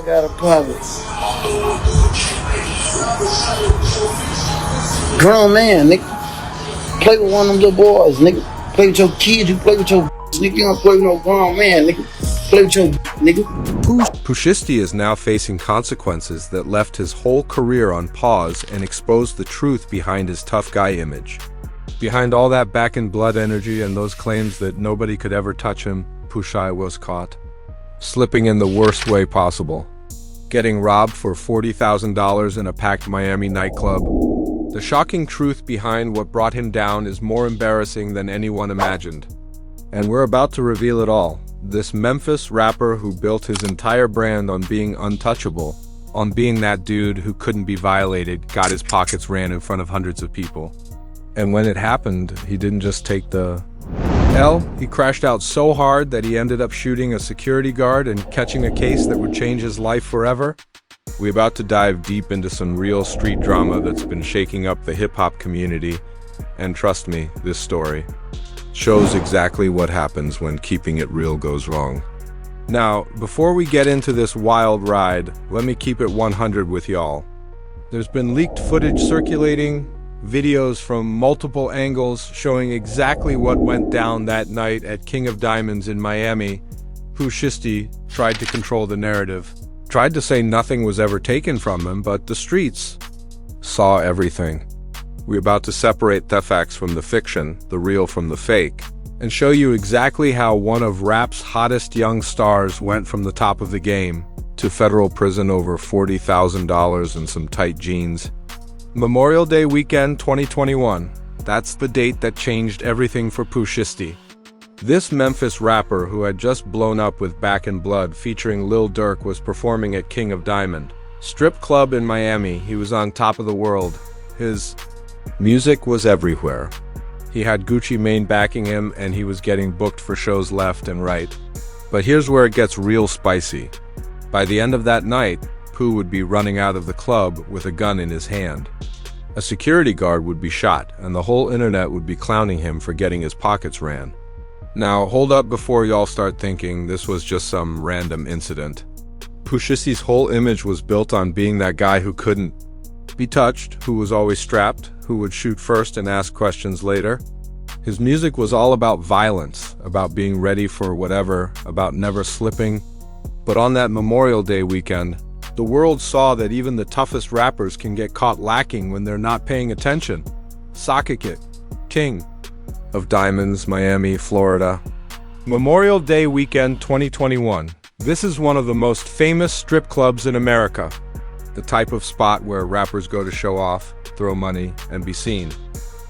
got a problem. Grown man, nigga. Play with one of them little boys, nigga. Play with your kids, you play with your nigga. You don't play with no grown man, nigga. Play with your nigga. Pooh Shiesty is now facing consequences that left his whole career on pause and exposed the truth behind his tough guy image. Behind all that back in blood energy and those claims that nobody could ever touch him, Pooh Shie was caught. Slipping in the worst way possible. Getting robbed for $40,000 in a packed Miami nightclub. The shocking truth behind what brought him down is more embarrassing than anyone imagined. And we're about to reveal it all. This Memphis rapper who built his entire brand on being untouchable, on being that dude who couldn't be violated, got his pockets ran in front of hundreds of people. And when it happened, he didn't just take the L, he crashed out so hard that he ended up shooting a security guard and catching a case that would change his life forever. We're about to dive deep into some real street drama that's been shaking up the hip-hop community, and trust me, this story shows exactly what happens when keeping it real goes wrong. Now, before we get into this wild ride, let me keep it 100 with y'all. There's been leaked footage circulating, videos from multiple angles showing exactly what went down that night at King of Diamonds in Miami. Pooh Shiesty tried to control the narrative, tried to say nothing was ever taken from him, but the streets saw everything. We're about to separate the facts from the fiction, the real from the fake, and show you exactly how one of rap's hottest young stars went from the top of the game to federal prison over $40,000 and some tight jeans. Memorial Day weekend 2021. That's the date that changed everything for Pooh Shiesty. This Memphis rapper who had just blown up with Back in Blood featuring Lil Durk was performing at King of Diamond, strip club in Miami. He was on top of the world. His music was everywhere. He had Gucci Mane backing him and he was getting booked for shows left and right. But here's where it gets real spicy. By the end of that night, Pooh would be running out of the club with a gun in his hand. A security guard would be shot and the whole internet would be clowning him for getting his pockets ran. Now, hold up before y'all start thinking this was just some random incident. Pooh Shiesty's whole image was built on being that guy who couldn't be touched, who was always strapped, who would shoot first and ask questions later. His music was all about violence, about being ready for whatever, about never slipping. But on that Memorial Day weekend, the world saw that even the toughest rappers can get caught lacking when they're not paying attention. Sakakit, King of Diamonds, Miami, Florida. Memorial Day weekend 2021. This is one of the most famous strip clubs in America. The type of spot where rappers go to show off, throw money, and be seen.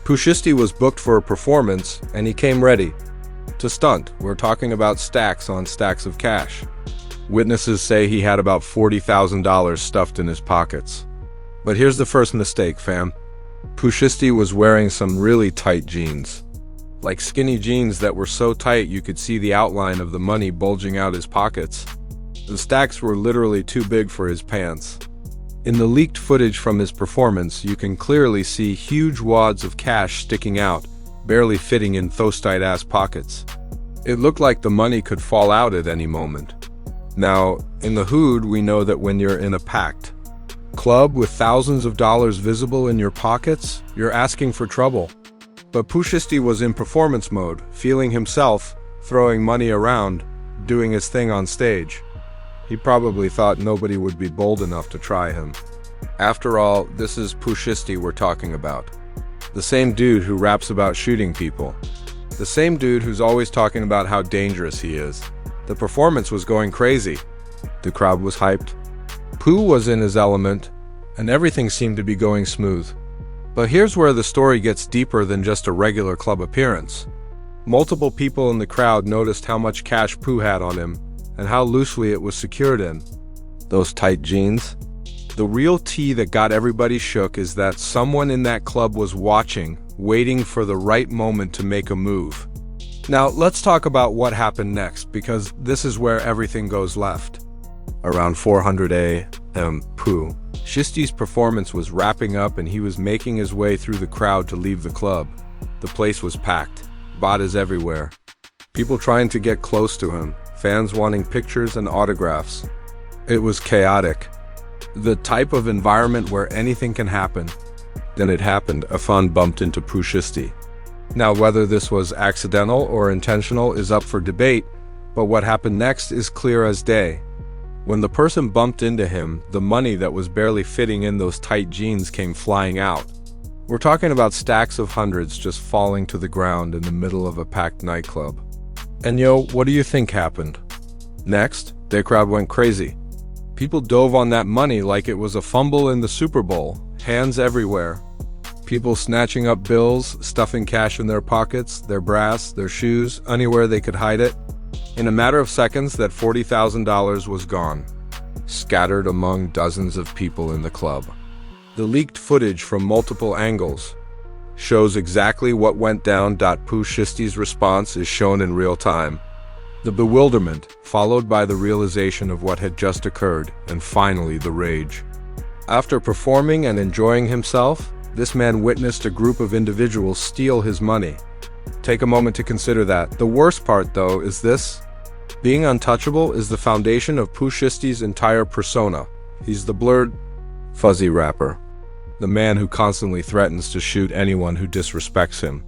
Pooh Shiesty was booked for a performance, and he came ready to stunt. We're talking about stacks on stacks of cash. Witnesses say he had about $40,000 stuffed in his pockets. But here's the first mistake, fam. Pooh Shiesty was wearing some really tight jeans. Like skinny jeans that were so tight you could see the outline of the money bulging out his pockets. The stacks were literally too big for his pants. In the leaked footage from his performance, you can clearly see huge wads of cash sticking out, barely fitting in those tight-ass pockets. It looked like the money could fall out at any moment. Now, in the hood, we know that when you're in a packed club with thousands of dollars visible in your pockets, you're asking for trouble. But Pooh Shiesty was in performance mode, feeling himself, throwing money around, doing his thing on stage. He probably thought nobody would be bold enough to try him. After all, this is Pooh Shiesty we're talking about. The same dude who raps about shooting people. The same dude who's always talking about how dangerous he is. The performance was going crazy. The crowd was hyped. Pooh was in his element, and everything seemed to be going smooth. But here's where the story gets deeper than just a regular club appearance. Multiple people in the crowd noticed how much cash Pooh had on him, and how loosely it was secured in. Those tight jeans. The real tea that got everybody shook is that someone in that club was watching, waiting for the right moment to make a move. Now, let's talk about what happened next, because this is where everything goes left. Around 400 a.m., Pooh Shiesty's performance was wrapping up and he was making his way through the crowd to leave the club. The place was packed, bodies everywhere. People trying to get close to him, fans wanting pictures and autographs. It was chaotic. The type of environment where anything can happen. Then it happened. A fan bumped into Pooh Shiesty. Now, whether this was accidental or intentional is up for debate, but what happened next is clear as day. When the person bumped into him, the money that was barely fitting in those tight jeans came flying out. We're talking about stacks of hundreds just falling to the ground in the middle of a packed nightclub. And what do you think happened? Next, the crowd went crazy. People dove on that money like it was a fumble in the Super Bowl, hands everywhere. People snatching up bills, stuffing cash in their pockets, their brass, their shoes, anywhere they could hide it. In a matter of seconds, that $40,000 was gone, scattered among dozens of people in the club. The leaked footage from multiple angles shows exactly what went down. Pooh Shiesty's response is shown in real time. The bewilderment, followed by the realization of what had just occurred, and finally the rage. After performing and enjoying himself, this man witnessed a group of individuals steal his money. Take a moment to consider that. The worst part, though, is this. Being untouchable is the foundation of Pooh Shiesty's entire persona. He's the blurred, fuzzy rapper. The man who constantly threatens to shoot anyone who disrespects him.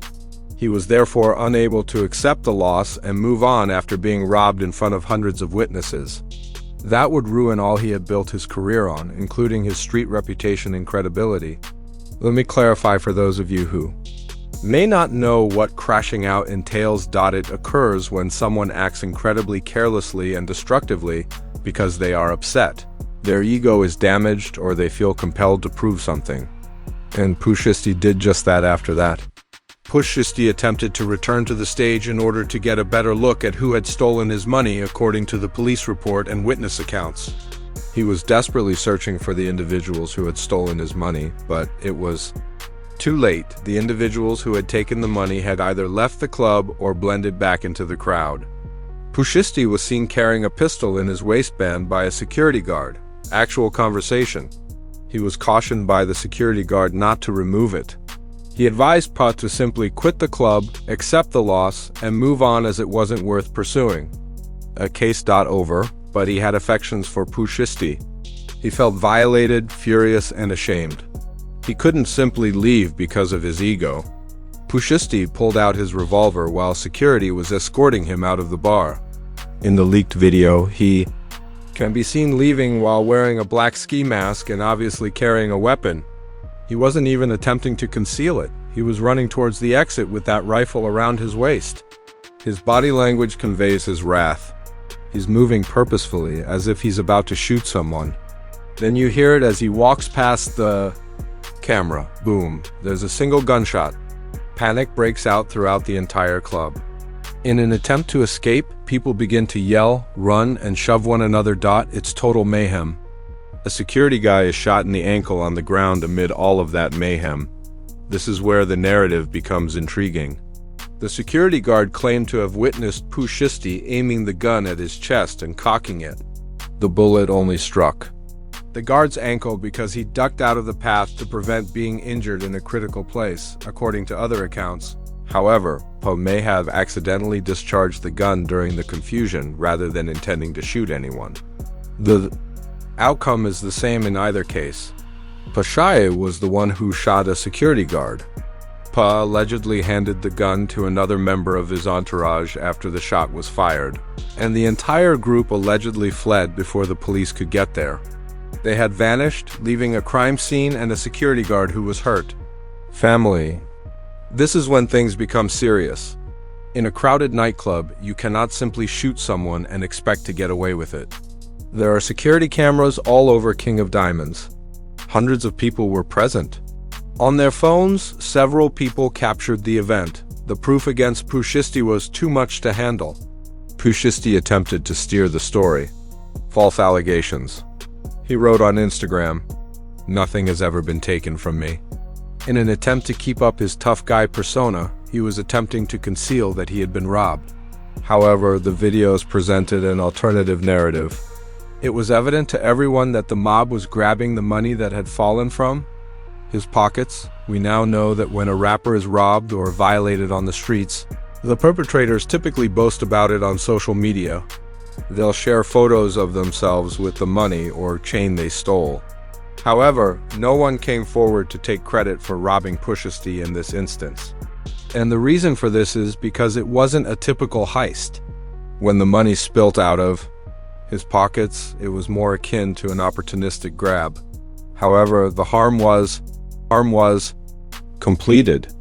He was therefore unable to accept the loss and move on after being robbed in front of hundreds of witnesses. That would ruin all he had built his career on, including his street reputation and credibility. Let me clarify for those of you who may not know what crashing out entails. It occurs when someone acts incredibly carelessly and destructively because they are upset. Their ego is damaged or they feel compelled to prove something. And Pooh Shiesty did just that after that. Pooh Shiesty attempted to return to the stage in order to get a better look at who had stolen his money, according to the police report and witness accounts. He was desperately searching for the individuals who had stolen his money, but it was too late. The individuals who had taken the money had either left the club or blended back into the crowd. Pooh Shiesty was seen carrying a pistol in his waistband by a security guard. Actual conversation. He was cautioned by the security guard not to remove it. He advised Pooh to simply quit the club, accept the loss, and move on as it wasn't worth pursuing. A case over, but he had affections for Pooh Shiesty. He felt violated, furious, and ashamed. He couldn't simply leave because of his ego. Pooh Shiesty pulled out his revolver while security was escorting him out of the bar. In the leaked video, he can be seen leaving while wearing a black ski mask and obviously carrying a weapon. He wasn't even attempting to conceal it. He was running towards the exit with that rifle around his waist. His body language conveys his wrath. He's moving purposefully, as if he's about to shoot someone. Then you hear it as he walks past the camera. Boom. There's a single gunshot. Panic breaks out throughout the entire club. In an attempt to escape, people begin to yell, run, and shove one another. It's total mayhem. A security guy is shot in the ankle on the ground amid all of that mayhem. This is where the narrative becomes intriguing. The security guard claimed to have witnessed Pooh Shiesty aiming the gun at his chest and cocking it. The bullet only struck the guard's ankle because he ducked out of the path to prevent being injured in a critical place, according to other accounts. However, Pooh may have accidentally discharged the gun during the confusion rather than intending to shoot anyone. The outcome is the same in either case. Pooh Shiesty was the one who shot a security guard. Pooh allegedly handed the gun to another member of his entourage after the shot was fired, and the entire group allegedly fled before the police could get there. They had vanished, leaving a crime scene and a security guard who was hurt. Family. This is when things become serious. In a crowded nightclub, you cannot simply shoot someone and expect to get away with it. There are security cameras all over King of Diamonds. Hundreds of people were present. On their phones, several people captured the event. The proof against Pooh Shiesty was too much to handle. Pooh Shiesty attempted to steer the story. False allegations. He wrote on Instagram, "Nothing has ever been taken from me." In an attempt to keep up his tough guy persona, he was attempting to conceal that he had been robbed. However, the videos presented an alternative narrative. It was evident to everyone that the mob was grabbing the money that had fallen from his pockets. We now know that when a rapper is robbed or violated on the streets, the perpetrators typically boast about it on social media. They'll share photos of themselves with the money or chain they stole. However, no one came forward to take credit for robbing Pooh Shiesty in this instance. And the reason for this is because it wasn't a typical heist. When the money spilt out of his pockets, it was more akin to an opportunistic grab. However, the harm was completed.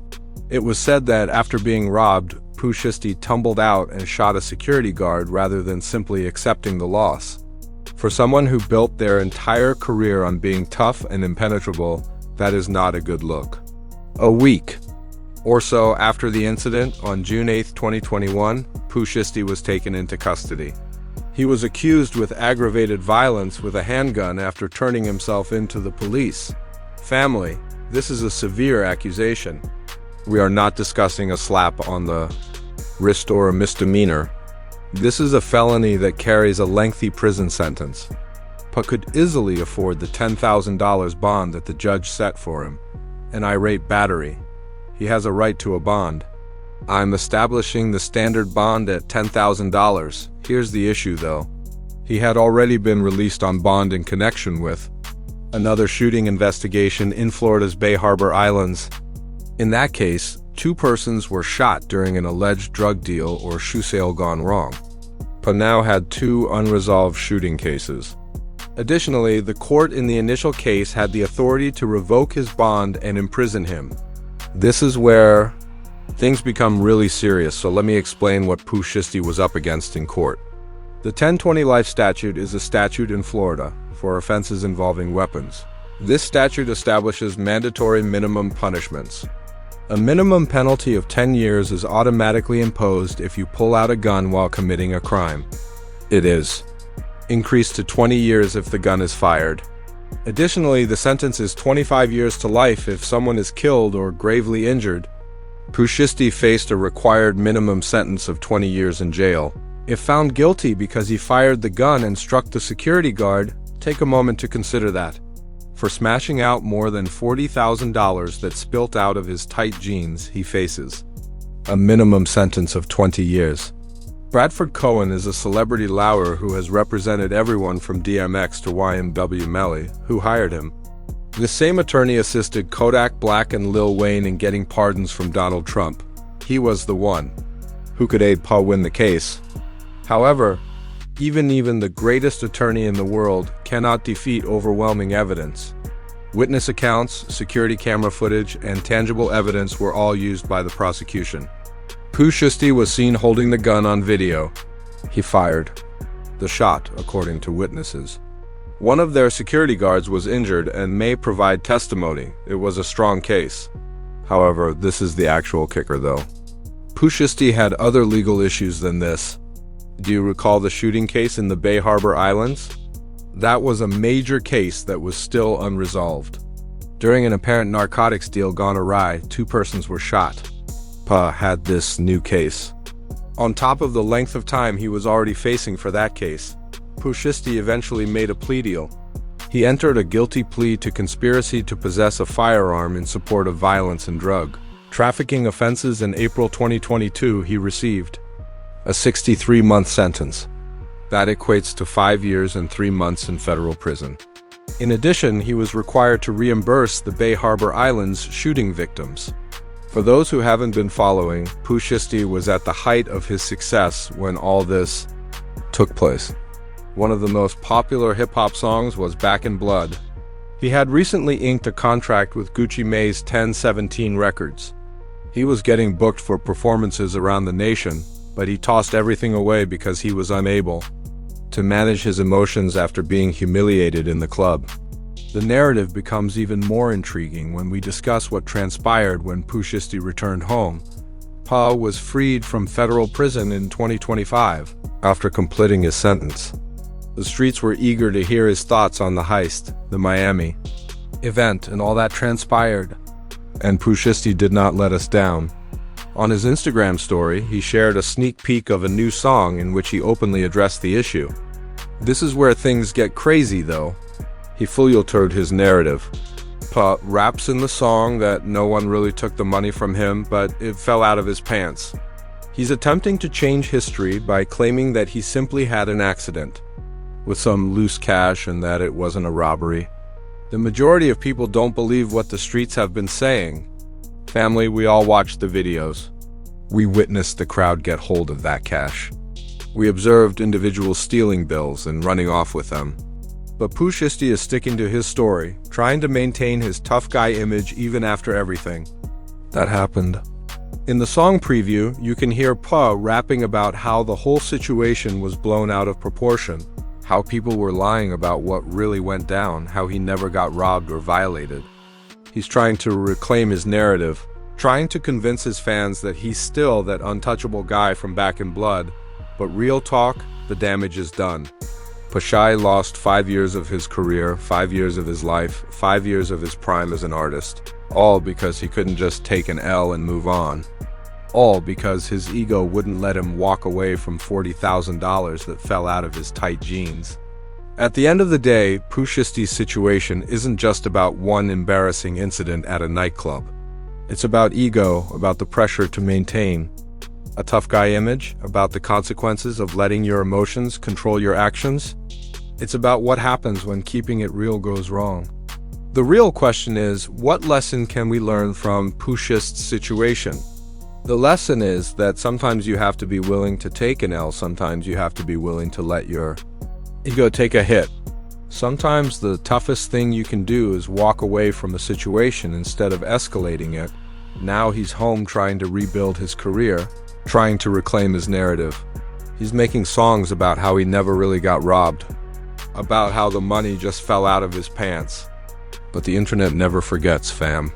It was said that after being robbed, Pooh Shiesty tumbled out and shot a security guard rather than simply accepting the loss. For someone who built their entire career on being tough and impenetrable, that is not a good look. A week or so after the incident, on June 8, 2021, Pooh Shiesty was taken into custody. He was accused with aggravated violence with a handgun after turning himself in to the police. Family, this is a severe accusation. We are not discussing a slap on the wrist or a misdemeanor. This is a felony that carries a lengthy prison sentence, but could easily afford the $10,000 bond that the judge set for him. An irate battery. He has a right to a bond. I'm establishing the standard bond at $10,000. Here's the issue though. He had already been released on bond in connection with another shooting investigation in Florida's Bay Harbor Islands. In that case, 2 persons were shot during an alleged drug deal or shoe sale gone wrong, but now had 2 unresolved shooting cases. Additionally, the court in the initial case had the authority to revoke his bond and imprison him. This is where things become really serious, so let me explain what Pooh Shiesty was up against in court. The 1020 life statute is a statute in Florida for offenses involving weapons. This statute establishes mandatory minimum punishments. A minimum penalty of 10 years is automatically imposed if you pull out a gun while committing a crime. It is increased to 20 years if the gun is fired. Additionally, the sentence is 25 years to life if someone is killed or gravely injured. Pooh Shiesty faced a required minimum sentence of 20 years in jail. If found guilty because he fired the gun and struck the security guard, take a moment to consider that. For smashing out more than $40,000 that spilt out of his tight jeans, he faces a minimum sentence of 20 years. Bradford Cohen is a celebrity lawer who has represented everyone from DMX to YNW Melly, who hired him. The same attorney assisted Kodak Black and Lil Wayne in getting pardons from Donald Trump. He was the one who could aid Pooh win the case. However, even the greatest attorney in the world cannot defeat overwhelming evidence. Witness accounts, security camera footage, and tangible evidence were all used by the prosecution. Pooh Shiesty was seen holding the gun on video. He fired the shot, according to witnesses. One of their security guards was injured and may provide testimony. It was a strong case. However, this is the actual kicker though. Pooh Shiesty had other legal issues than this. Do you recall the shooting case in the Bay Harbor Islands? That was a major case that was still unresolved. During an apparent narcotics deal gone awry, 2 persons were shot. Pooh had this new case. On top of the length of time he was already facing for that case, Pooh Shiesty eventually made a plea deal. He entered a guilty plea to conspiracy to possess a firearm in support of violence and drug trafficking offenses. In April 2022, he received a 63-month sentence. That equates to 5 years and 3 months in federal prison. In addition, he was required to reimburse the Bay Harbor Islands shooting victims. For those who haven't been following, Pooh Shiesty was at the height of his success when all this took place. One of the most popular hip-hop songs was Back in Blood. He had recently inked a contract with Gucci Mane's 1017 Records. He was getting booked for performances around the nation, but he tossed everything away because he was unable to manage his emotions after being humiliated in the club. The narrative becomes even more intriguing when we discuss what transpired when Pooh Shiesty returned home. Pooh was freed from federal prison in 2025 after completing his sentence. The streets were eager to hear his thoughts on the heist, the Miami event, and all that transpired. And Pooh Shiesty did not let us down. On his Instagram story, he shared a sneak peek of a new song in which he openly addressed the issue. This is where things get crazy though. He filtered his narrative. Pooh raps in the song that no one really took the money from him, but it fell out of his pants. He's attempting to change history by claiming that he simply had an accident with some loose cash and that it wasn't a robbery. The majority of people don't believe what the streets have been saying. Family, we all watched the videos. We witnessed the crowd get hold of that cash. We observed individuals stealing bills and running off with them. But Pooh Shiesty is sticking to his story, trying to maintain his tough guy image even after everything that happened. In the song preview, you can hear Pooh rapping about how the whole situation was blown out of proportion, how people were lying about what really went down, how he never got robbed or violated. He's trying to reclaim his narrative, trying to convince his fans that he's still that untouchable guy from Back in Blood. But real talk, the damage is done. Pooh Shiesty lost 5 years of his career, 5 years of his life, 5 years of his prime as an artist, all because he couldn't just take an L and move on. All because his ego wouldn't let him walk away from $40,000 that fell out of his tight jeans. At the end of the day, Pooh Shiesty's situation isn't just about one embarrassing incident at a nightclub. It's about ego, about the pressure to maintain a tough guy image, about the consequences of letting your emotions control your actions. It's about what happens when keeping it real goes wrong. The real question is, what lesson can we learn from Pooh Shiesty's situation? The lesson is that sometimes you have to be willing to take an L, sometimes you have to be willing to let your ego take a hit. Sometimes the toughest thing you can do is walk away from a situation instead of escalating it. Now he's home trying to rebuild his career, trying to reclaim his narrative. He's making songs about how he never really got robbed, about how the money just fell out of his pants. But the internet never forgets, fam.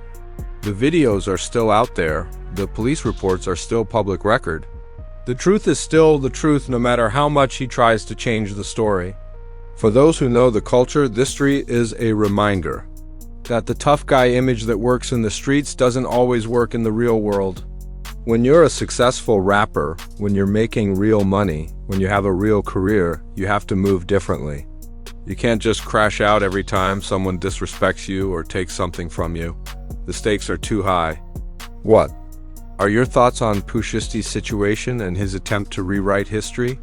The videos are still out there. The police reports are still public record. The truth is still the truth no matter how much he tries to change the story. For those who know the culture, this street is a reminder that the tough guy image that works in the streets doesn't always work in the real world. When you're a successful rapper, when you're making real money, when you have a real career, you have to move differently. You can't just crash out every time someone disrespects you or takes something from you. The stakes are too high. What are your thoughts on Pooh Shiesty's situation and his attempt to rewrite history?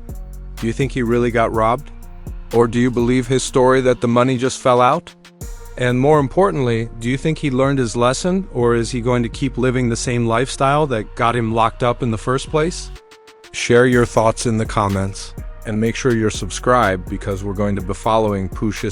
Do you think he really got robbed? Or do you believe his story that the money just fell out? And more importantly, do you think he learned his lesson, or is he going to keep living the same lifestyle that got him locked up in the first place? Share your thoughts in the comments, and make sure you're subscribed because we're going to be following Pooh Shiesty.